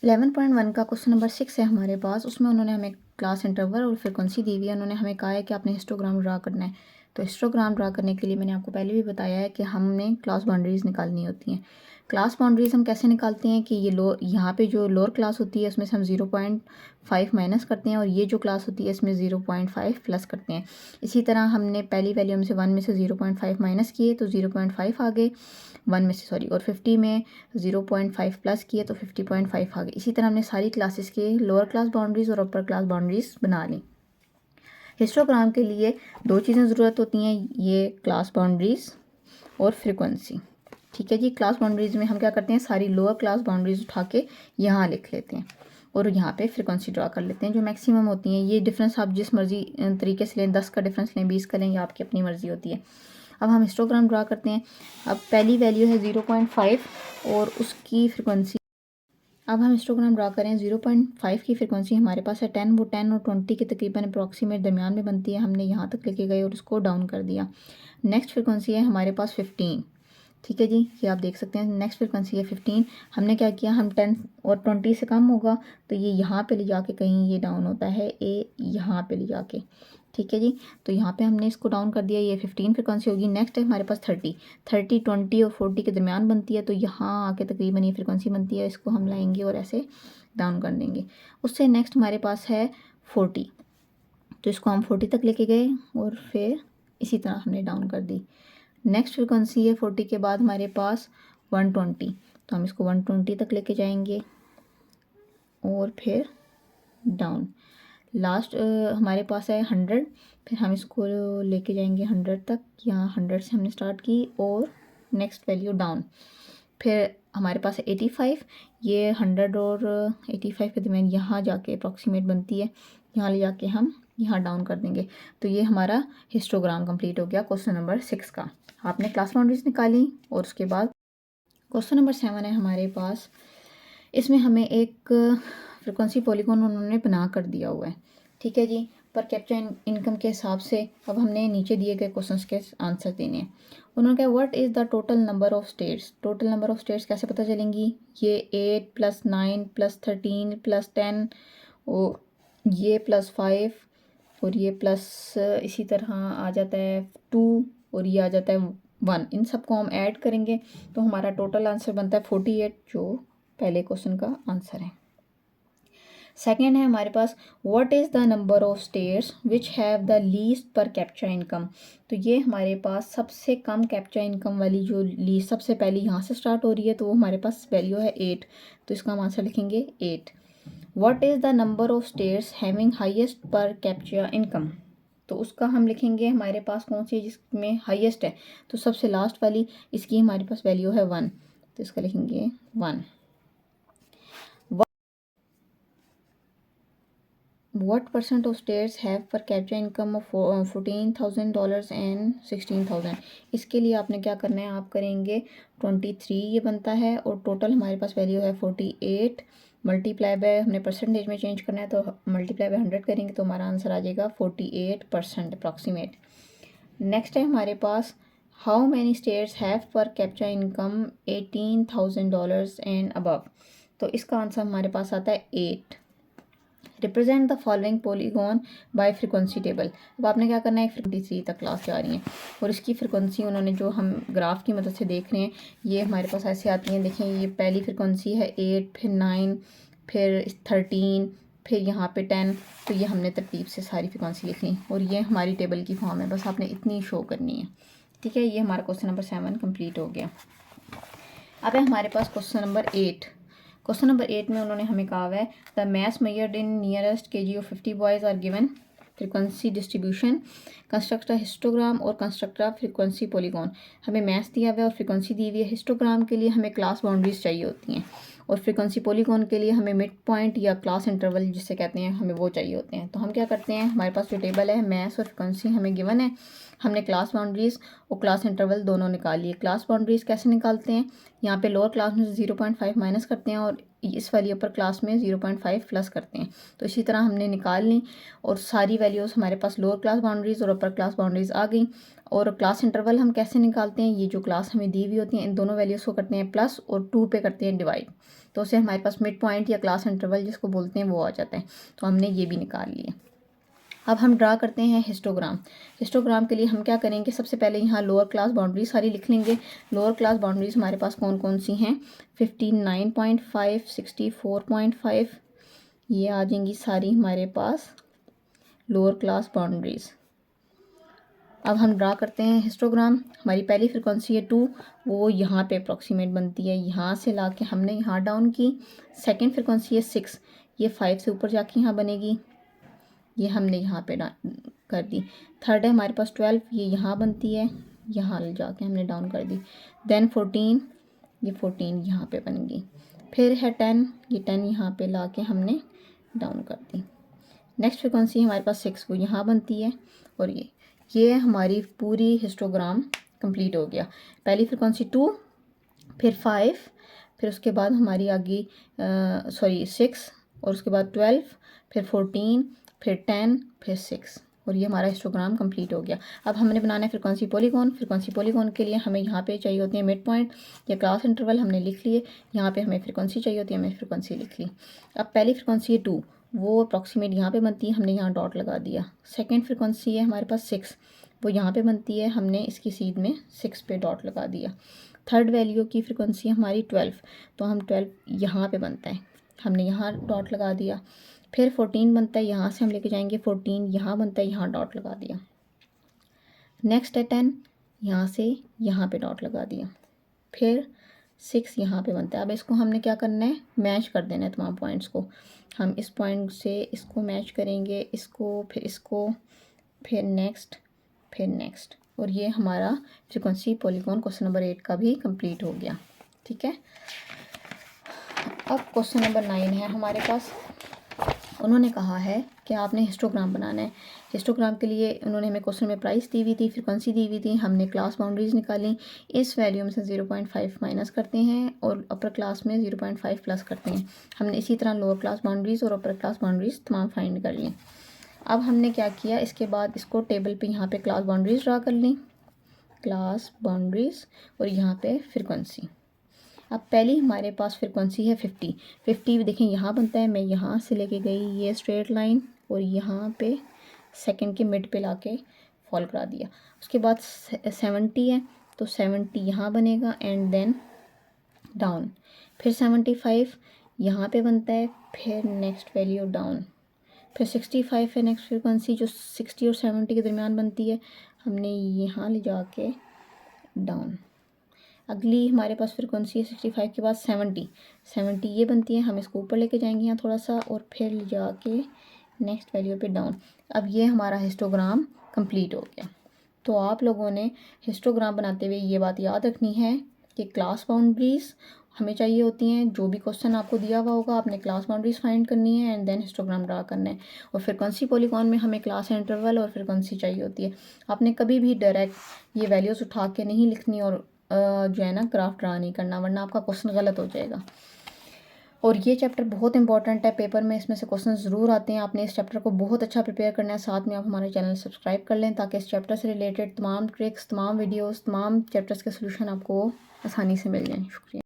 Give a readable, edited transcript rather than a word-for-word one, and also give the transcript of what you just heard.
11.1 का question number 6 है हमारे पास। उसमें उन्होंने हमें क्लास इंटरवल और फ्रिक्वेंसी दी हुई है। उन्होंने हमें कहा है कि आपने हिस्टोग्राम ड्रा करना है। तो हिस्टोग्राम ड्रा करने के लिए मैंने आपको पहले भी बताया है कि हमने क्लास बाउंड्रीज़ निकालनी होती हैं। क्लास बाउंड्रीज़ हम कैसे निकालते हैं कि ये यहाँ पे जो लोअर क्लास होती है उसमें से हम 0.5 माइनस करते हैं और ये जो क्लास होती है इसमें 0.5 प्लस करते हैं। इसी तरह हमने पहली वैल्यू में से 1 में से 0.5 माइनस किए तो 0.5 आ गए, 1 में से सॉरी, और 50 में 0.5 प्लस किए तो 50.5 आ गए। इसी तरह हमने सारी क्लासेस के लोअर क्लास बाउंड्रीज़ और अपर क्लास बाउंड्रीज़ बना ली। हिस्टोग्राम के लिए दो चीज़ें ज़रूरत होती हैं, ये क्लास बाउंड्रीज़ और फ्रिक्वेंसी। ठीक है जी। क्लास बाउंड्रीज़ में हम क्या करते हैं, सारी लोअर क्लास बाउंड्रीज़ उठा के यहाँ लिख लेते हैं और यहाँ पे फ्रिक्वेंसी ड्रा कर लेते हैं जो मैक्सिमम होती हैं। ये डिफरेंस आप जिस मर्जी तरीके से लें, 10 का डिफरेंस लें, 20 का लें, या आपकी अपनी मर्जी होती है। अब हम हिस्टोग्राम ड्रा करते हैं। अब पहली वैल्यू है 0.5 और उसकी फ्रिक्वेंसी, अब हम हिस्टोग्राम ड्रा करें। 0.5 की फ्रिक्वेंसी हमारे पास है 10, वो 10 और 20 के तकरीबन अप्रॉक्सीमेट दरमियान में बनती है। हमने यहाँ तक लेके गए और उसको डाउन कर दिया। नेक्स्ट फ्रिक्वेंसी है हमारे पास 15। ठीक है जी, ये आप देख सकते हैं। नेक्स्ट फ्रिक्वेंसी है 15। हमने क्या किया, हम 10 और 20 से कम होगा तो ये यहाँ पे ले जाके कहीं ये डाउन होता है, ए यहाँ पे ले जाके। ठीक है जी, तो यहाँ पे हमने इसको डाउन कर दिया, ये 15 फ्रिक्वेंसी होगी। नेक्स्ट है हमारे पास 30, 20 और 40 के दरमियान बनती है, तो यहाँ आके तकरीबन ये फ्रिक्वेंसी बनती है। इसको हम लाएंगे और ऐसे डाउन कर देंगे। उससे नेक्स्ट हमारे पास है 40, तो इसको हम 40 तक लेके गए और फिर इसी तरह हमने डाउन कर दी। नेक्स्ट फ्रिक्वेंसी है 40 के बाद हमारे पास 120, तो हम इसको 120 तक लेके जाएंगे और फिर डाउन। लास्ट हमारे पास है 100, फिर हम इसको लेके जाएंगे 100 तक। यहाँ 100 से हमने स्टार्ट की और नेक्स्ट वैल्यू डाउन। फिर हमारे पास है 85, ये 100 और 85 के दरमियान यहाँ जाके अप्रॉक्सीमेट बनती है, यहाँ ले जाके हम यहाँ डाउन कर देंगे। तो ये हमारा हिस्टोग्राम कंप्लीट हो गया क्वेश्चन नंबर 6 का। आपने क्लास बाउंड्रीज निकाली और उसके बाद क्वेश्चन नंबर 7 है हमारे पास। इसमें हमें एक फ्रिक्वेंसी पॉलीगॉन उन्होंने बना कर दिया हुआ है। ठीक है जी, पर कैप्चर इनकम के हिसाब से अब हमने नीचे दिए गए क्वेश्चंस के आंसर देने हैं। उन्होंने कहा what is the total number of states. Total number of states कैसे पता चलेंगी, ये 8 + 9 + 13 + 10 और ये +5 और ये प्लस इसी तरह आ जाता है 2 और ये आ जाता है 1। इन सबको हम ऐड करेंगे तो हमारा टोटल आंसर बनता है 48, जो पहले क्वेश्चन का आंसर है। सेकेंड है हमारे पास what is the number of states which have the least per capita income. तो ये हमारे पास सबसे कम कैप्चा इनकम वाली जो लीस्ट सबसे पहली यहाँ से स्टार्ट हो रही है, तो वो हमारे पास वैल्यू है 8, तो इसका हम आंसर लिखेंगे 8। What is the number of states having highest पर कैप्चा इनकम, तो उसका हम लिखेंगे हमारे पास कौन सी जिसमें हाईएस्ट है, तो सबसे लास्ट वाली, इसकी हमारे पास वैल्यू है 1, तो इसका लिखेंगे 1। What % of states have per capita income of $14,000 and 16,000। इसके लिए आपने क्या करना है, आप करेंगे 23, ये बनता है, और टोटल हमारे पास वैल्यू है 48, मल्टीप्लाई बाय, हमने परसेंटेज में चेंज करना है तो मल्टीप्लाई बाय 100 करेंगे तो हमारा आंसर आ जाएगा 48% अप्रॉक्सीमेट। नेक्स्ट है हमारे पास how many states have per capita income $18,000 and above, तो इसका आंसर हमारे पास आता है 8। Represent the following polygon by frequency table. अब आपने क्या करना है, 53 तक क्लास जा रही है और इसकी फ्रिक्वेंसी उन्होंने जो हम ग्राफ की मदद से देख रहे हैं, ये हमारे पास ऐसे आती हैं। देखें, ये पहली फ्रिक्वेंसी है 8, फिर 9, फिर 13, फिर यहाँ पे 10, तो ये हमने तरतीब से सारी फ्रिक्वेंसी लिख ली और ये हमारी टेबल की फॉर्म है, बस आपने इतनी शो करनी है। ठीक है, ये हमारा क्वेश्चन नंबर 7 कंप्लीट हो गया। अब है हमारे पास क्वेश्चन नंबर 8। क्वेश्चन नंबर 8 में उन्होंने हमें कहा हुआ है the maths measured in nearest KG of 50 boys are given frequency distribution, construct histogram और कंस्ट्रक्ट फ्रिक्वेंसी पॉलीगॉन। हमें मैथ्स दिया हुआ है और फ्रिक्वेंसी दी हुई है। हिस्टोग्राम के लिए हमें क्लास बाउंड्रीज चाहिए होती हैं और फ्रिक्वेंसी पॉलीगॉन के लिए हमें मिड पॉइंट या क्लास इंटरवल जिसे कहते हैं, हमें वो चाहिए होते हैं। तो हम क्या करते हैं, हमारे पास जो टेबल है मैथ्स और फ्रिक्वेंसी हमें गिवन है, हमने क्लास बाउंड्रीज़ और क्लास इंटरवल दोनों निकाल लिए। क्लास बाउंड्रीज़ कैसे निकालते हैं, यहाँ पे लोअर क्लास में से 0.5 माइनस करते हैं और इस वाली अपर क्लास में 0.5 प्लस करते हैं। तो इसी तरह हमने निकाल ली और सारी वैल्यूज़ हमारे पास लोअर क्लास बाउंड्रीज़ और अपर क्लास बाउंड्रीज़ आ गई। और क्लास इंटरवल हम कैसे निकालते हैं, ये जो क्लास हमें दी हुई होती हैं इन दोनों वैल्यूज़ को करते हैं प्लस और 2 पे करते हैं डिवाइड। तो उससे हमारे पास मिड पॉइंट या क्लास इंटरवल जिसको बोलते हैं वो आ जाता है। तो हमने ये भी निकाल लिया। अब हम ड्रा करते हैं हिस्टोग्राम। हिस्टोग्राम के लिए हम क्या करेंगे, सबसे पहले यहाँ लोअर क्लास बाउंड्री सारी लिख लेंगे। लोअर क्लास बाउंड्रीज हमारे पास कौन कौन सी हैं, 59.5, 64.5, ये आ जाएंगी सारी हमारे पास लोअर क्लास बाउंड्रीज। अब हम ड्रा करते हैं हिस्टोग्राम। हमारी पहली फ्रिक्वेंसी है 2, वो यहाँ पे अप्रॉक्सीमेट बनती है, यहाँ से ला के हमने यहाँ डाउन की। सेकेंड फ्रिक्वेंसी है 6, ये 5 से ऊपर जाके यहाँ बनेगी, ये हमने यहाँ पे कर दी। थर्ड है हमारे पास 12, ये यहाँ बनती है, यहाँ ले जाके हमने डाउन कर दी। देन 14, ये 14 यहाँ पे बन गई। फिर है 10, ये 10 यहाँ पे ला के हमने डाउन कर दी। नेक्स्ट फ्रिक्वेंसी हमारे पास 6, वो यहाँ बनती है। और ये हमारी पूरी हिस्टोग्राम कंप्लीट हो गया। पहली फ्रिक्वेंसी 2, फिर 5, फिर उसके बाद हमारी आगे 6, और उसके बाद 12, फिर 14, फिर 10, फिर 6, और ये हमारा हिस्टोग्राम कंप्लीट हो गया। अब हमने बनाना है फ्रिक्वेंसी पॉलीगॉन। फ्रिक्वेंसी पॉलीगॉन के लिए हमें यहाँ पे चाहिए होती है मिड पॉइंट या क्लास इंटरवल, हमने लिख लिए। यहाँ पे हमें फ्रिक्वेंसी चाहिए होती है, हमने फ्रिक्वेंसी लिख ली। अब पहली फ्रिक्वेंसी है 2, वो अप्रॉक्सीमेट यहाँ पे बनती है, हमने यहाँ डॉट लगा दिया। सेकेंड फ्रिक्वेंसी है हमारे पास 6, वो यहाँ पे बनती है, हमने इसकी सीध में 6 पे डॉट लगा दिया। थर्ड वैल्यू की फ्रिक्वेंसी है हमारी 12, तो हम 12 यहाँ पे बनता है, हमने यहाँ डॉट लगा दिया। फिर 14 बनता है, यहाँ से हम लेके जाएंगे 14, यहाँ बनता है, यहाँ डॉट लगा दिया। नेक्स्ट है 10, यहाँ से यहाँ पे डॉट लगा दिया। फिर 6 यहाँ पे बनता है। अब इसको हमने क्या करना है, मैच कर देना है तमाम पॉइंट्स को। हम इस पॉइंट से इसको मैच करेंगे, इसको, फिर नेक्स्ट, फिर नेक्स्ट, और ये हमारा फ्रिक्वेंसी पॉलीगॉन क्वेश्चन नंबर 8 का भी कंप्लीट हो गया। ठीक है, अब क्वेश्चन नंबर 9 है हमारे पास। उन्होंने कहा है कि आपने हिस्टोग्राम बनाना है। हिस्टोग्राम के लिए उन्होंने हमें क्वेश्चन में प्राइस दी हुई थी, फ्रिक्वेंसी दी हुई थी, हमने क्लास बाउंड्रीज निकाली। इस वैल्यू में से 0.5 माइनस करते हैं और अपर क्लास में 0.5 प्लस करते हैं। हमने इसी तरह लोअर क्लास बाउंड्रीज और अपर क्लास बाउंड्रीज तमाम फाइंड कर ली। अब हमने क्या किया, इसके बाद इसको टेबल पे यहाँ पे क्लास बाउंड्रीज ड्रा कर ली, क्लास बाउंड्रीज, और यहाँ पे फ्रिक्वेंसी। अब पहली हमारे पास फ्रिक्वेंसी है 50 देखें यहाँ बनता है, मैं यहाँ से लेके गई ये स्ट्रेट लाइन और यहाँ पे सेकंड के मिड पे लाके फॉल करा दिया। उसके बाद 70 है, तो 70 यहाँ बनेगा एंड देन डाउन। फिर 75 यहाँ पे बनता है, फिर नेक्स्ट वैल्यू डाउन। फिर 65 है नेक्स्ट फ्रिक्वेंसी, जो 60 और 70 के दरमियान बनती है, हमने यहाँ ले जाके डाउन। अगली हमारे पास फ्रिक्वेंसी है 65 के बाद 70 ये बनती है, हम इसको ऊपर लेके जाएंगे यहाँ थोड़ा सा, और फिर ले जाके नेक्स्ट वैल्यू पे डाउन। अब ये हमारा हिस्टोग्राम कंप्लीट हो गया। तो आप लोगों ने हिस्टोग्राम बनाते हुए ये बात याद रखनी है कि क्लास बाउंड्रीज हमें चाहिए होती हैं। जो भी क्वेश्चन आपको दिया हुआ होगा आपने क्लास बाउंड्रीज फाइंड करनी है एंड देन हिस्टोग्राम ड्रा करना है। और फ्रिक्वेंसी पॉलीगॉन में हमें क्लास इंटरवल और फ्रिक्वेंसी चाहिए होती है। आपने कभी भी डायरेक्ट ये वैल्यूज़ उठा के नहीं लिखनी और जो है ना ग्राफ ड्रा नहीं करना, वरना आपका क्वेश्चन गलत हो जाएगा। और ये चैप्टर बहुत इंपॉर्टेंट है, पेपर में इसमें से क्वेश्चन ज़रूर आते हैं। आपने इस चैप्टर को बहुत अच्छा प्रिपेयर करना है। साथ में आप हमारे चैनल सब्सक्राइब कर लें ताकि इस चैप्टर से रिलेटेड तमाम ट्रिक्स, तमाम वीडियोस, तमाम चैप्टर्स के सोल्यूशन आपको आसानी से मिल जाएं। शुक्रिया।